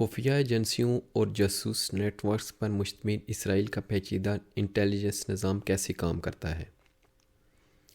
خفیہ ایجنسیوں اور جاسوس نیٹ ورکس پر مشتمل اسرائیل کا پیچیدہ انٹیلیجنس نظام کیسے کام کرتا ہے؟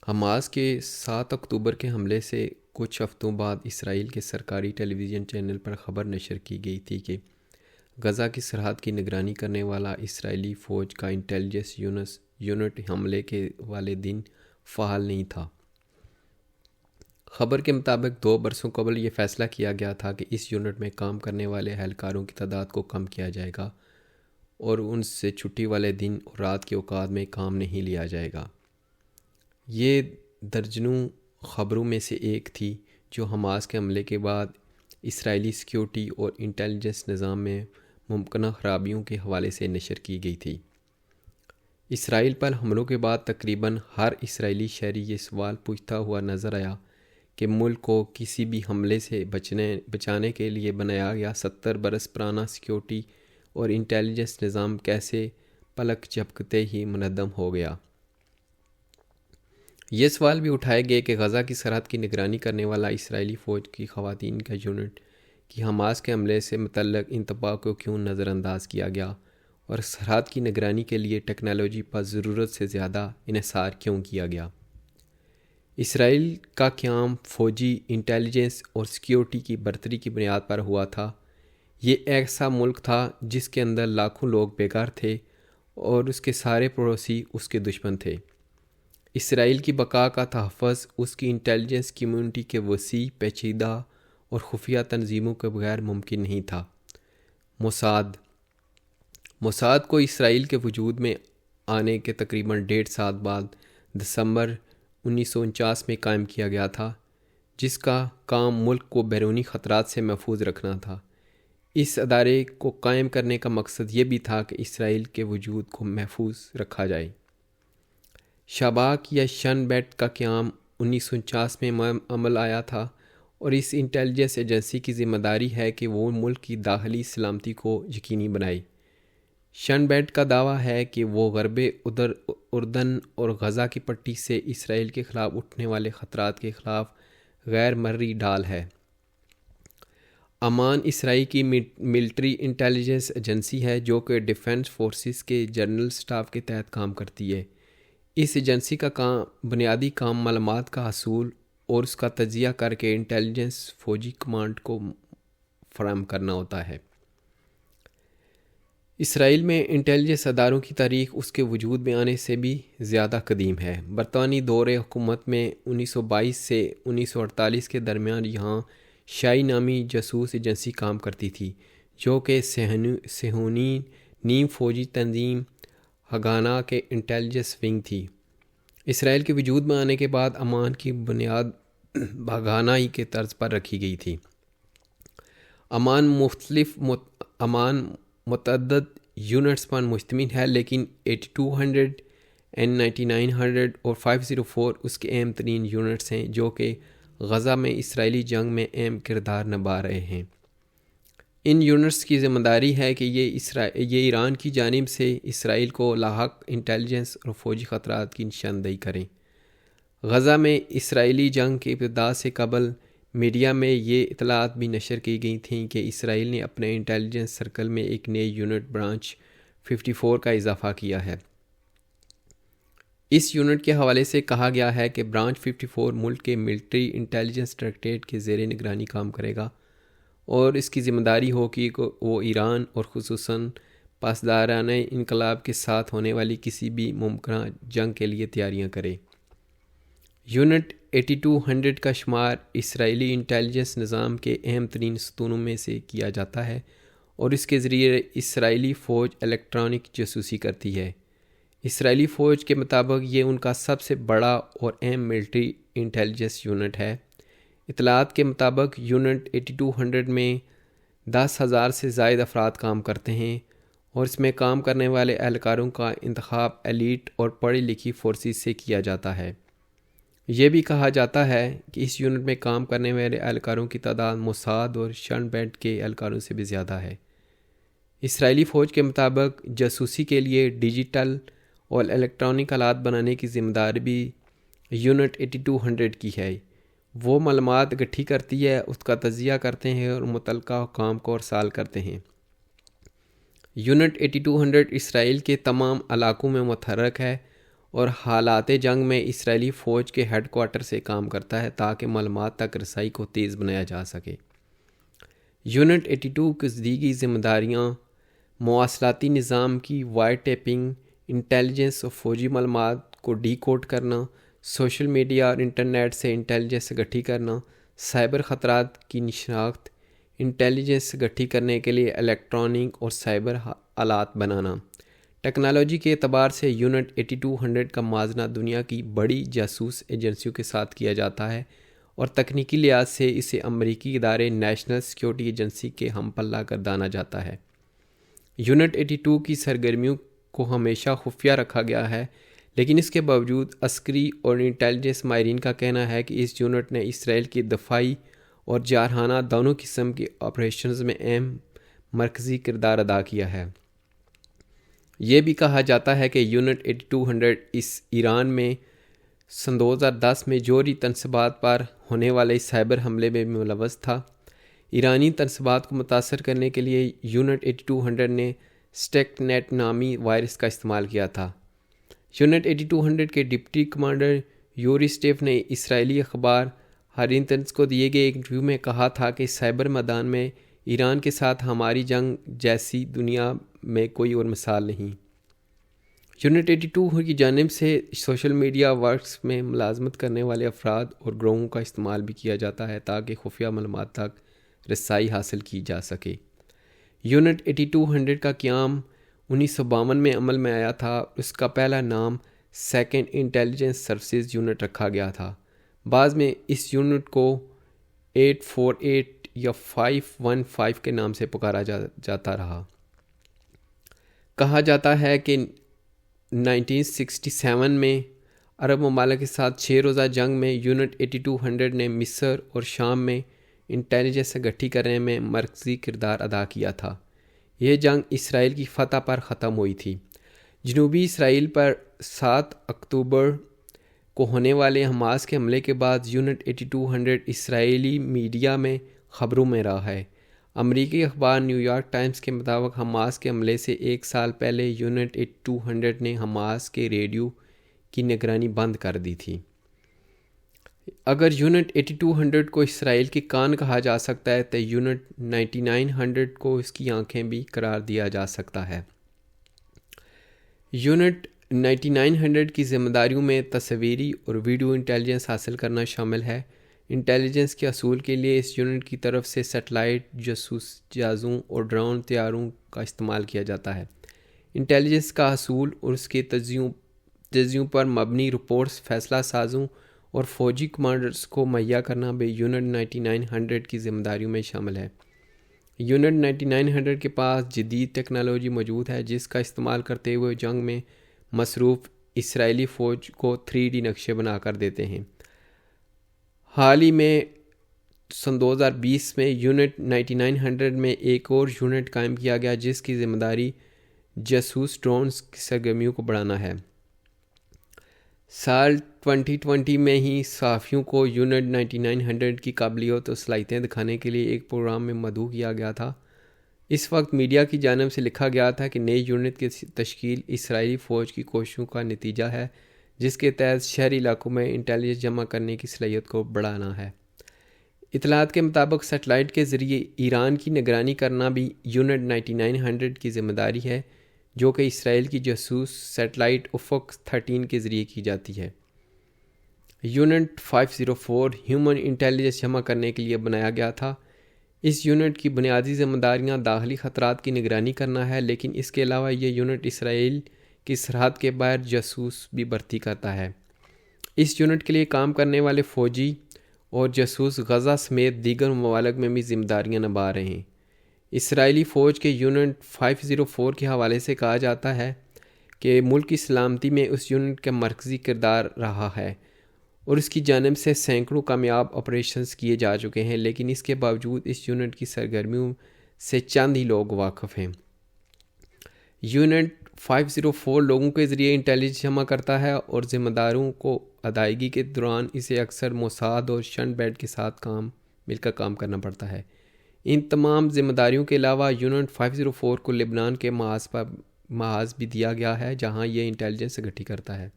حماس کے 7 اکتوبر کے حملے سے کچھ ہفتوں بعد اسرائیل کے سرکاری ٹیلی ویژن چینل پر خبر نشر کی گئی تھی کہ غزہ کی سرحد کی نگرانی کرنے والا اسرائیلی فوج کا انٹیلیجنس یونٹ حملے کے والے دن فعال نہیں تھا۔ خبر کے مطابق 2 برسوں قبل یہ فیصلہ کیا گیا تھا کہ اس یونٹ میں کام کرنے والے اہلکاروں کی تعداد کو کم کیا جائے گا اور ان سے چھٹی والے دن اور رات کے اوقات میں کام نہیں لیا جائے گا۔ یہ درجنوں خبروں میں سے ایک تھی جو حماس کے حملے کے بعد اسرائیلی سیکیورٹی اور انٹیلیجنس نظام میں ممکنہ خرابیوں کے حوالے سے نشر کی گئی تھی۔ اسرائیل پر حملوں کے بعد تقریباً ہر اسرائیلی شہری یہ سوال پوچھتا ہوا نظر آیا کہ ملک کو کسی بھی حملے سے بچانے کے لیے بنایا گیا 70 برس پرانا سیکیورٹی اور انٹیلیجنس نظام کیسے پلک جھپکتے ہی منہدم ہو گیا۔ یہ سوال بھی اٹھائے گئے کہ غزہ کی سرحد کی نگرانی کرنے والا اسرائیلی فوج کی خواتین کا یونٹ کی حماس کے حملے سے متعلق انتباہ کو کیوں نظر انداز کیا گیا اور سرحد کی نگرانی کے لیے ٹیکنالوجی پر ضرورت سے زیادہ انحصار کیوں کیا گیا۔ اسرائیل کا قیام فوجی انٹیلیجنس اور سیکیورٹی کی برتری کی بنیاد پر ہوا تھا۔ یہ ایسا ملک تھا جس کے اندر لاکھوں لوگ بیگار تھے اور اس کے سارے پڑوسی اس کے دشمن تھے۔ اسرائیل کی بقا کا تحفظ اس کی انٹیلیجنس کمیونٹی کے وسیع پیچیدہ اور خفیہ تنظیموں کے بغیر ممکن نہیں تھا۔ موساد کو اسرائیل کے وجود میں آنے کے تقریباً 1.5 سال بعد دسمبر 1949 میں قائم کیا گیا تھا، جس کا کام ملک کو بیرونی خطرات سے محفوظ رکھنا تھا۔ اس ادارے کو قائم کرنے کا مقصد یہ بھی تھا کہ اسرائیل کے وجود کو محفوظ رکھا جائے۔ شباک یا شن بیٹ کا قیام 1949 میں عمل آیا تھا اور اس انٹیلیجنس ایجنسی کی ذمہ داری ہے کہ وہ ملک کی داخلی سلامتی کو یقینی بنائے۔ شن بیٹ کا دعویٰ ہے کہ وہ غرب اردن اور غزہ کی پٹی سے اسرائیل کے خلاف اٹھنے والے خطرات کے خلاف غیر مرئی ڈال ہے۔ امان اسرائیل کی ملٹری انٹیلیجنس ایجنسی ہے جو کہ ڈیفنس فورسز کے جنرل سٹاف کے تحت کام کرتی ہے۔ اس ایجنسی کا بنیادی کام معلومات کا حصول اور اس کا تجزیہ کر کے انٹیلیجنس فوجی کمانڈ کو فراہم کرنا ہوتا ہے۔ اسرائیل میں انٹیلیجنس اداروں کی تاریخ اس کے وجود میں آنے سے بھی زیادہ قدیم ہے۔ برطانوی دور حکومت میں 1922 سے 1948 کے درمیان یہاں شائی نامی جاسوس ایجنسی کام کرتی تھی، جو کہ صہیونی نیم فوجی تنظیم ہگانا کے انٹیلیجنس ونگ تھی۔ اسرائیل کے وجود میں آنے کے بعد امان کی بنیاد ہگانائی کے طرز پر رکھی گئی تھی۔ امان متعدد یونٹس پر مشتمل ہے، لیکن 8200 N9900 اور 504 اس کے اہم ترین یونٹس ہیں جو کہ غزہ میں اسرائیلی جنگ میں اہم کردار نبھا رہے ہیں۔ ان یونٹس کی ذمہ داری ہے کہ یہ ایران کی جانب سے اسرائیل کو لاحق انٹیلیجنس اور فوجی خطرات کی نشاندہی کریں۔ غزہ میں اسرائیلی جنگ کی ابتدا سے قبل میڈیا میں یہ اطلاعات بھی نشر کی گئی تھیں کہ اسرائیل نے اپنے انٹیلیجنس سرکل میں ایک نئے یونٹ برانچ 54 کا اضافہ کیا ہے۔ اس یونٹ کے حوالے سے کہا گیا ہے کہ برانچ 54 ملک کے ملٹری انٹیلیجنس ڈائریکٹوریٹ کے زیر نگرانی کام کرے گا اور اس کی ذمہ داری ہوگی کہ وہ ایران اور خصوصاً پاسدارانہ انقلاب کے ساتھ ہونے والی کسی بھی ممکنہ جنگ کے لیے تیاریاں کرے۔ یونٹ 8200 کا شمار اسرائیلی انٹیلیجنس نظام کے اہم ترین ستونوں میں سے کیا جاتا ہے اور اس کے ذریعے اسرائیلی فوج الیکٹرانک جاسوسی کرتی ہے۔ اسرائیلی فوج کے مطابق یہ ان کا سب سے بڑا اور اہم ملٹری انٹیلیجنس یونٹ ہے۔ اطلاعات کے مطابق یونٹ 8200 میں 10,000 سے زائد افراد کام کرتے ہیں اور اس میں کام کرنے والے اہلکاروں کا انتخاب ایلیٹ اور پڑھی لکھی فورسز سے کیا جاتا ہے۔ یہ بھی کہا جاتا ہے کہ اس یونٹ میں کام کرنے والے اہلکاروں کی تعداد موساد اور شن بیٹ کے اہلکاروں سے بھی زیادہ ہے۔ اسرائیلی فوج کے مطابق جاسوسی کے لیے ڈیجیٹل اور الیکٹرانک آلات بنانے کی ذمہ داری بھی یونٹ 8200 کی ہے۔ وہ معلومات اکٹھی کرتی ہے، اس کا تجزیہ کرتے ہیں اور متعلقہ حکام کو ارسال کرتے ہیں۔ یونٹ 8200 اسرائیل کے تمام علاقوں میں متحرک ہے اور حالات جنگ میں اسرائیلی فوج کے ہیڈ کوارٹر سے کام کرتا ہے تاکہ معلومات تک رسائی کو تیز بنایا جا سکے۔ یونٹ 82 کی دیگر ذمہ داریاں مواصلاتی نظام کی وائر ٹیپنگ، انٹیلیجنس اور فوجی معلومات کو ڈی کوڈ کرنا، سوشل میڈیا اور انٹرنیٹ سے انٹیلیجنس اکٹھی کرنا، سائبر خطرات کی شناخت، انٹیلیجنس اکٹھی کرنے کے لیے الیکٹرانک اور سائبر آلات بنانا۔ ٹیکنالوجی کے اعتبار سے یونٹ 8200 کا موازنہ دنیا کی بڑی جاسوس ایجنسیوں کے ساتھ کیا جاتا ہے اور تکنیکی لحاظ سے اسے امریکی ادارے نیشنل سیکیورٹی ایجنسی کے ہم پلہ گردانا جاتا ہے۔ یونٹ 82 کی سرگرمیوں کو ہمیشہ خفیہ رکھا گیا ہے، لیکن اس کے باوجود عسکری اور انٹیلیجنس ماہرین کا کہنا ہے کہ اس یونٹ نے اسرائیل کی دفاعی اور جارحانہ دونوں قسم کے آپریشنز میں اہم مرکزی کردار ادا کیا ہے۔ یہ بھی کہا جاتا ہے کہ یونٹ 8200 ایران میں سن 2010 میں جوہری تنصیبات پر ہونے والے سائبر حملے میں بھی ملوث تھا۔ ایرانی تنصیبات کو متاثر کرنے کے لیے یونٹ 8200 نے سٹیک نیٹ نامی وائرس کا استعمال کیا تھا۔ یونٹ 8200 کے ڈپٹی کمانڈر یوری اسٹیف نے اسرائیلی اخبار ہارٹز کو دیے گئے ایک انٹرویو میں کہا تھا کہ سائبر میدان میں ایران کے ساتھ ہماری جنگ جیسی دنیا میں کوئی اور مثال نہیں۔ یونٹ 82 کی جانب سے سوشل میڈیا ورکس میں ملازمت کرنے والے افراد اور گروہوں کا استعمال بھی کیا جاتا ہے تاکہ خفیہ معلومات تک رسائی حاصل کی جا سکے۔ یونٹ 8200 کا قیام 1952 میں عمل میں آیا تھا۔ اس کا پہلا نام سیکنڈ انٹیلیجنس سروسز یونٹ رکھا گیا تھا۔ بعد میں اس یونٹ کو 848 یا 515 کے نام سے پکارا جاتا رہا۔ کہا جاتا ہے کہ 1967 میں عرب ممالک کے ساتھ 6 روزہ جنگ میں یونٹ 8200 نے مصر اور شام میں انٹیلیجنس اکٹھی کرنے میں مرکزی کردار ادا کیا تھا۔ یہ جنگ اسرائیل کی فتح پر ختم ہوئی تھی۔ جنوبی اسرائیل پر 7 اکتوبر کو ہونے والے حماس کے حملے کے بعد یونٹ 8200 اسرائیلی میڈیا میں خبروں میں رہا ہے۔ امریکی اخبار نیو یارک ٹائمز کے مطابق حماس کے حملے سے 1 سال پہلے یونٹ 8200 نے حماس کے ریڈیو کی نگرانی بند کر دی تھی۔ اگر یونٹ 8200 کو اسرائیل کے کان کہا جا سکتا ہے تو یونٹ 9900 کو اس کی آنکھیں بھی قرار دیا جا سکتا ہے۔ یونٹ 9900 کی ذمہ داریوں میں تصویری اور ویڈیو انٹیلیجنس حاصل کرنا شامل ہے۔ انٹیلیجنس کے حصول کے لیے اس یونٹ کی طرف سے سیٹلائٹ، جاسوس جہازوں اور ڈرون طیاروں کا استعمال کیا جاتا ہے۔ انٹیلیجنس کا حصول اور اس کے تجزیوں پر مبنی رپورٹس فیصلہ سازوں اور فوجی کمانڈرز کو مہیا کرنا بھی یونٹ 9900 کی ذمہ داریوں میں شامل ہے۔ یونٹ 9900 کے پاس جدید ٹیکنالوجی موجود ہے جس کا استعمال کرتے ہوئے جنگ میں مصروف اسرائیلی فوج کو 3D نقشے بنا کر دیتے ہیں۔ حال ہی میں سن 2020 میں یونٹ 9900 میں ایک اور یونٹ قائم کیا گیا جس کی ذمہ داری جاسوس ڈرونز کی سرگرمیوں کو بڑھانا ہے۔ سال 2020 میں ہی صحافیوں کو یونٹ 9900 کی قابلیت اور صلاحیتیں دکھانے کے لیے ایک پروگرام میں مدعو کیا گیا تھا۔ اس وقت میڈیا کی جانب سے لکھا گیا تھا کہ نئے یونٹ کی تشکیل اسرائیلی فوج کی کوششوں کا نتیجہ ہے جس کے تحت شہری علاقوں میں انٹیلیجنس جمع کرنے کی صلاحیت کو بڑھانا ہے۔ اطلاعات کے مطابق سیٹلائٹ کے ذریعے ایران کی نگرانی کرنا بھی یونٹ 9900 کی ذمہ داری ہے جو کہ اسرائیل کی جاسوس سیٹلائٹ افق 13 کے ذریعے کی جاتی ہے۔ یونٹ 504 ہیومن انٹیلیجنس جمع کرنے کے لیے بنایا گیا تھا۔ اس یونٹ کی بنیادی ذمہ داریاں داخلی خطرات کی نگرانی کرنا ہے، لیکن اس کے علاوہ یہ یونٹ اسرائیل کی سرحد کے باہر جاسوس بھی بھرتی کرتا ہے۔ اس یونٹ کے لیے کام کرنے والے فوجی اور جاسوس غزہ سمیت دیگر ممالک میں بھی ذمہ داریاں نبھا رہے ہیں۔ اسرائیلی فوج کے یونٹ 504 کے حوالے سے کہا جاتا ہے کہ ملک کی سلامتی میں اس یونٹ کا مرکزی کردار رہا ہے اور اس کی جانب سے سینکڑوں کامیاب آپریشنز کیے جا چکے ہیں، لیکن اس کے باوجود اس یونٹ کی سرگرمیوں سے چند ہی لوگ واقف ہیں۔ یونٹ 504 لوگوں کے ذریعے انٹیلیجنس جمع کرتا ہے اور ذمہ داروں کو ادائیگی کے دوران اسے اکثر موساد اور شن بیڈ کے ساتھ مل کر کام کرنا پڑتا ہے۔ ان تمام ذمہ داریوں کے علاوہ یونٹ 504 کو لبنان کے محاذ بھی دیا گیا ہے جہاں یہ انٹیلیجنس اکٹھی کرتا ہے۔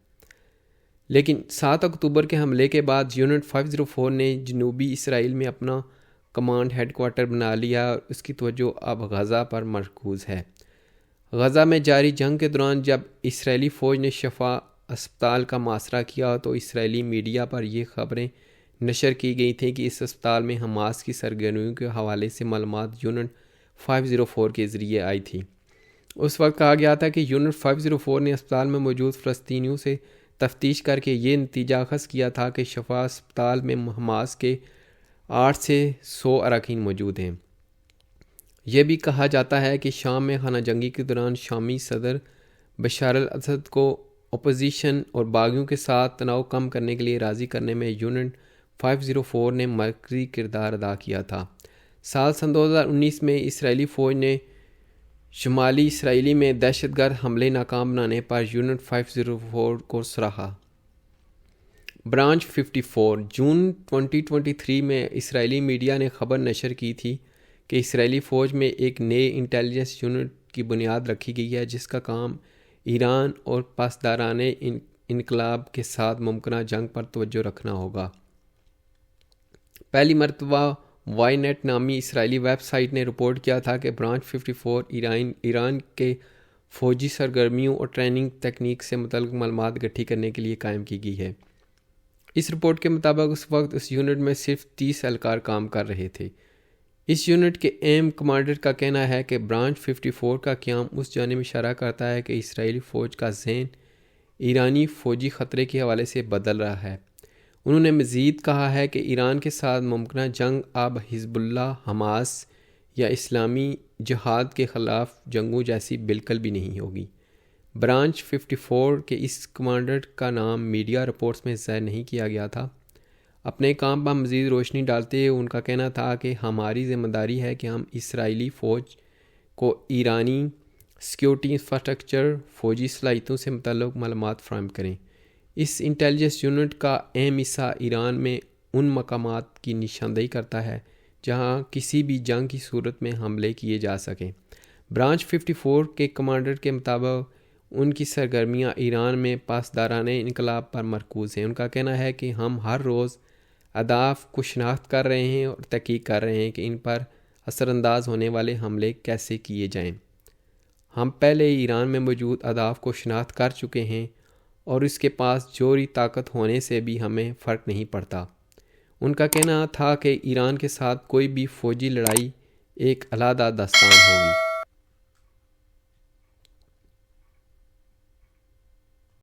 لیکن 7 اکتوبر کے حملے کے بعد یونٹ 504 نے جنوبی اسرائیل میں اپنا کمانڈ ہیڈ کوارٹر بنا لیا اور اس کی توجہ اب غزہ پر مرکوز ہے۔ غزہ میں جاری جنگ کے دوران جب اسرائیلی فوج نے شفا اسپتال کا محاصرہ کیا تو اسرائیلی میڈیا پر یہ خبریں نشر کی گئی تھیں کہ اس اسپتال میں حماس کی سرگرمیوں کے حوالے سے معلومات یونٹ 504 کے ذریعے آئی تھی۔ اس وقت کہا گیا تھا کہ یونٹ 504 نے اسپتال میں موجود فلسطینیوں سے تفتیش کر کے یہ نتیجہ اخذ کیا تھا کہ شفا اسپتال میں حماس کے 8 سے 100 اراکین موجود ہیں۔ یہ بھی کہا جاتا ہے کہ شام میں خانہ جنگی کے دوران شامی صدر بشار الاسد کو اپوزیشن اور باغیوں کے ساتھ تناؤ کم کرنے کے لیے راضی کرنے میں یونٹ 504 نے مرکزی کردار ادا کیا تھا۔ سال 2019 میں اسرائیلی فوج نے شمالی اسرائیل میں دہشت گرد حملے ناکام بنانے پر یونٹ 504 کو سراہا۔ برانچ 54 جون 2023 میں اسرائیلی میڈیا نے خبر نشر کی تھی کہ اسرائیلی فوج میں ایک نئے انٹیلیجنس یونٹ کی بنیاد رکھی گئی ہے جس کا کام ایران اور پاسدارانہ انقلاب کے ساتھ ممکنہ جنگ پر توجہ رکھنا ہوگا۔ پہلی مرتبہ وائی نیٹ نامی اسرائیلی ویب سائٹ نے رپورٹ کیا تھا کہ برانچ 54 ایران کے فوجی سرگرمیوں اور ٹریننگ تکنیک سے متعلق معلومات اکٹھی کرنے کے لیے قائم کی گئی ہے۔ اس رپورٹ کے مطابق اس وقت اس یونٹ میں صرف 30 اہلکار کام کر رہے تھے۔ اس یونٹ کے اہم کمانڈر کا کہنا ہے کہ برانچ 54 کا قیام اس جانب اشارہ کرتا ہے کہ اسرائیلی فوج کا ذہن ایرانی فوجی خطرے کے حوالے سے بدل رہا ہے۔ انہوں نے مزید کہا ہے کہ ایران کے ساتھ ممکنہ جنگ اب حزب اللہ، حماس یا اسلامی جہاد کے خلاف جنگوں جیسی بالکل بھی نہیں ہوگی۔ برانچ 54 کے اس کمانڈر کا نام میڈیا رپورٹس میں ذکر نہیں کیا گیا تھا۔ اپنے کام پر مزید روشنی ڈالتے ہوئے ان کا کہنا تھا کہ ہماری ذمہ داری ہے کہ ہم اسرائیلی فوج کو ایرانی سیکیورٹی انفراسٹرکچر، فوجی صلاحیتوں سے متعلق معلومات فراہم کریں۔ اس انٹیلیجنس یونٹ کا اہم حصہ ایران میں ان مقامات کی نشاندہی کرتا ہے جہاں کسی بھی جنگ کی صورت میں حملے کیے جا سکیں۔ برانچ 54 کے کمانڈر کے مطابق ان کی سرگرمیاں ایران میں پاسدارانہ انقلاب پر مرکوز ہیں۔ ان کا کہنا ہے کہ ہم ہر روز اہداف کو شناخت کر رہے ہیں اور تحقیق کر رہے ہیں کہ ان پر اثر انداز ہونے والے حملے کیسے کیے جائیں۔ ہم پہلے ایران میں موجود اہداف کو شناخت کر چکے ہیں اور اس کے پاس جوہری طاقت ہونے سے بھی ہمیں فرق نہیں پڑتا۔ ان کا کہنا تھا کہ ایران کے ساتھ کوئی بھی فوجی لڑائی ایک علیحدہ داستان ہوگی۔